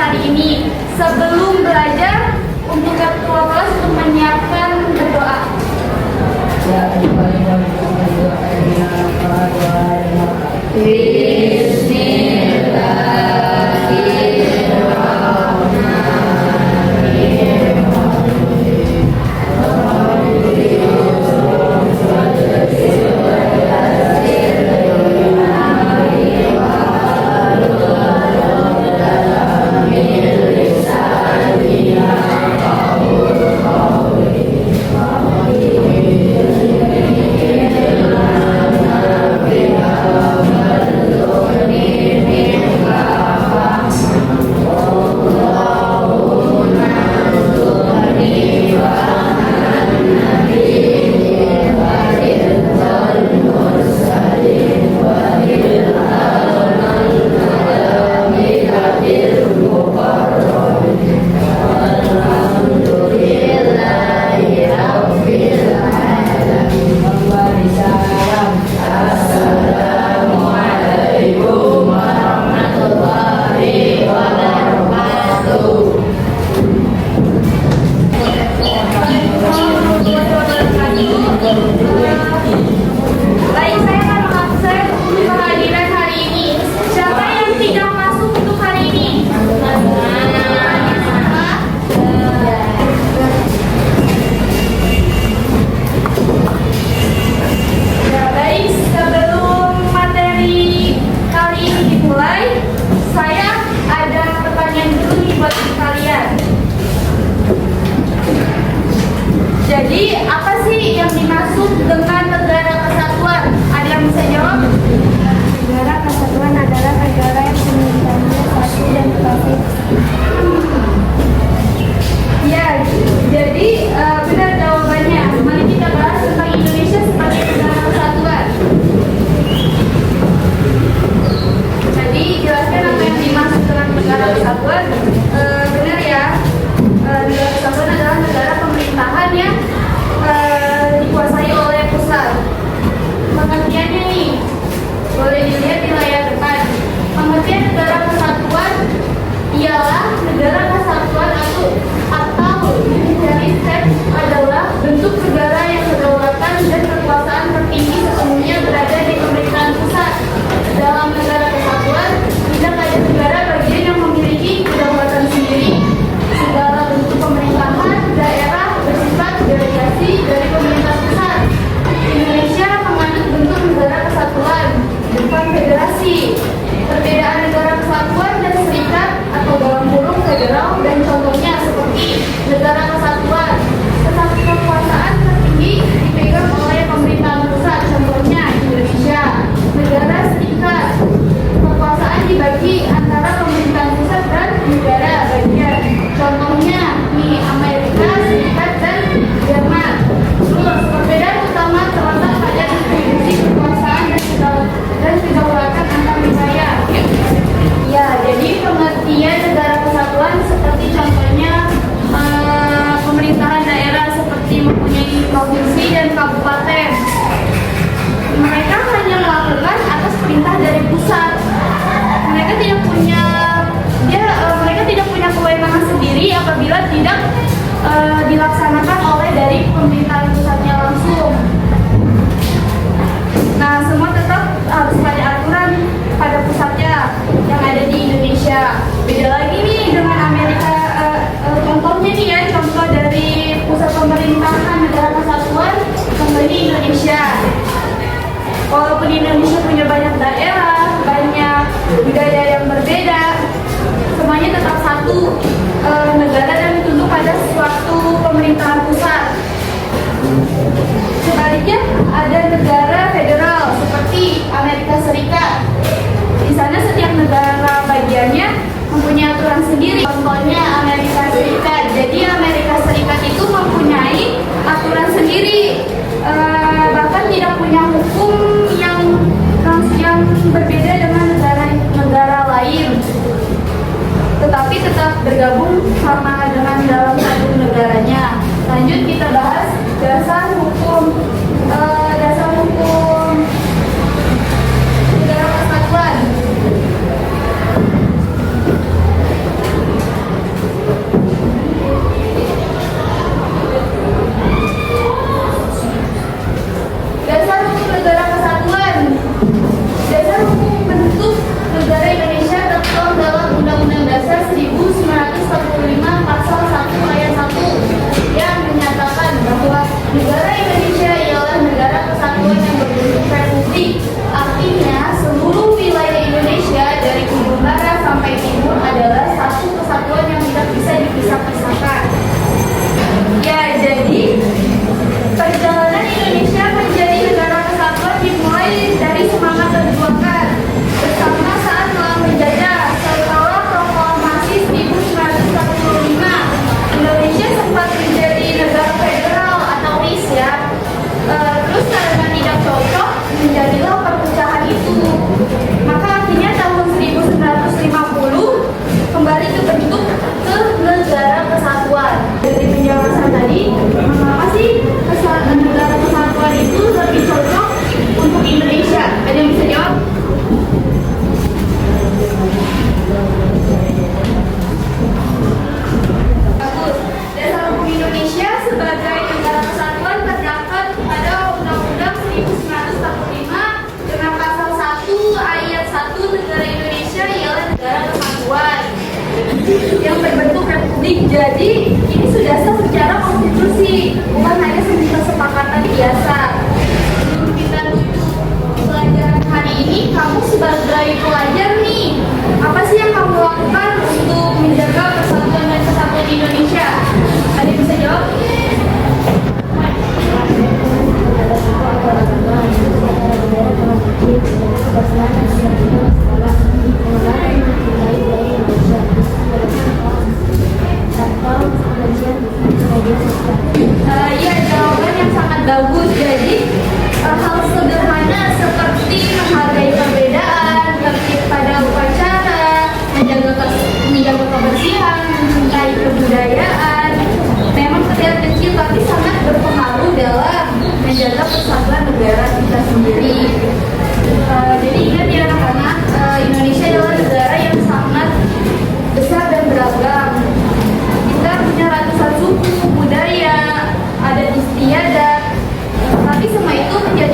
hari ini. Sebelum belajar, untuk ketua kelas untuk menyiapkan berdoa. Baik, saya akan mengabsen kehadiran hari ini. Siapa yang tidak masuk untuk hari ini? Ya, baik, sebelum materi kali ini dimulai, saya ada pertanyaan dulu nih buat kalian. Jadi, apa sih yang dimaksud dengan negara kesatuan? Ada yang bisa jawab? Negara kesatuan adalah negara yang pemerintahannya satu dan terpadu. Ya, jadi benar jawabannya. Mari kita bahas tentang Indonesia sebagai negara kesatuan. Jadi, jelaskan apa yang dimaksud dengan negara kesatuan. Benar ya, negara kesatuan adalah negara pemerintahan yang dikuasai oleh pusat. Pengertiannya nih, boleh dilihat di layar depan. Pengertian negara kesatuan ialah negara kesatuan atau dari seks adalah bentuk negara yang kedaulatan dan kekuasaan tertinggi sepenuhnya berada di pemerintahan pusat. Dalam negara kesatuan, tidak ada negara bagian yang memiliki kedaulatan sendiri. Segala bentuk pemerintahan daerah bersifat delegasi dari pemerintah pusat. Indonesia menganut bentuk negara kesatuan, bukan federasi. Perbedaan negara kesatuan dan serikat atau dalam kurung federal dan contohnya seperti negara kesatuan, tetapi kekuasaan tertinggi dipegang oleh pemerintahan pusat, contohnya Indonesia. Negara serikat, kekuasaan dibagi antara pemerintahan pusat dan negara bagian, contohnya di Amerika Serikat dan Jerman. Terus perbedaan utama terletak pada distribusi kekuasaan dan kedaulatan antar wilayah. Ya, jadi pengertian negara kesatuan seperti contohnya pemerintahan daerah seperti mempunyai provinsi dan kabupaten. Mereka hanya melakukan atas perintah dari pusat. Mereka tidak punya kewenangan sendiri apabila tidak dilaksanakan oleh dari pemerintahan pusatnya langsung. Nah, semua tetap harus ada aturan pada pusatnya yang ada di Indonesia. Beda lagi nih dengan Amerika. Contohnya nih ya, contoh dari pusat pemerintahan negara kesatuan, contohnya Indonesia. Walaupun Indonesia punya banyak daerah, banyak budaya yang berbeda, semuanya tetap satu negara dan tunduk pada suatu pemerintahan pusat. Sebaliknya ada negara federal seperti Amerika Serikat. Di sana setiap negara bagiannya mempunyai aturan sendiri. Contohnya Amerika Serikat. Jadi Amerika Serikat itu mempunyai aturan sendiri. Bahkan tidak punya hukum yang berbeda dengan negara lain. Tetapi tetap bergabung sama dengan dalam satu negaranya. Lanjut kita bahas dasar hukum negara kesatuan. pisah-pisahkan. Ya, jadi perjalanan Indonesia menjadi negara kesatuan dimulai dari semangat perjuangan bersama saat melawan penjajah. Setelah proklamasi 1945, Indonesia sempat menjadi negara federal atau RIS ya. Terus karena tidak cocok, menjadilah perpecahan itu. Maka akhirnya tahun 1950 kembali ke bentuk ke negara kesatuan. Dari penjelasan tadi, mengapa sih negara kesatuan itu lebih cocok untuk Indonesia? Ada yang bisa jawab? Bagus. Dasar hukum Indonesia sebagai negara kesatuan terdapat pada Undang-Undang 1945 dengan pasal 1 ayat 1 negara Indonesia ialah negara kesatuan yang berbentuk republik. Jadi ini sudah sah secara konstitusi, bukan hanya kesepakatan biasa. Sebelum kita tutup pelajaran hari ini, kamu sebagai pelajar nih, apa sih yang kamu lakukan untuk menjaga persatuan dan kesatuan Indonesia? Ada yang bisa jawab? Ya, jawaban yang sangat bagus. Jadi hal sederhana seperti menghargai perbedaan, tertib pada upacara, menjaga kebersihan, mencintai kebudayaan, memang terlihat kecil tapi sangat berpengaruh dalam menjaga persatuan negara kita sendiri. Jadi ingat ya anak-anak, Indonesia adalah negara yang sangat besar dan beragam. Kita punya ratusan suku, budaya, adat istiadat, tapi semua itu menjadi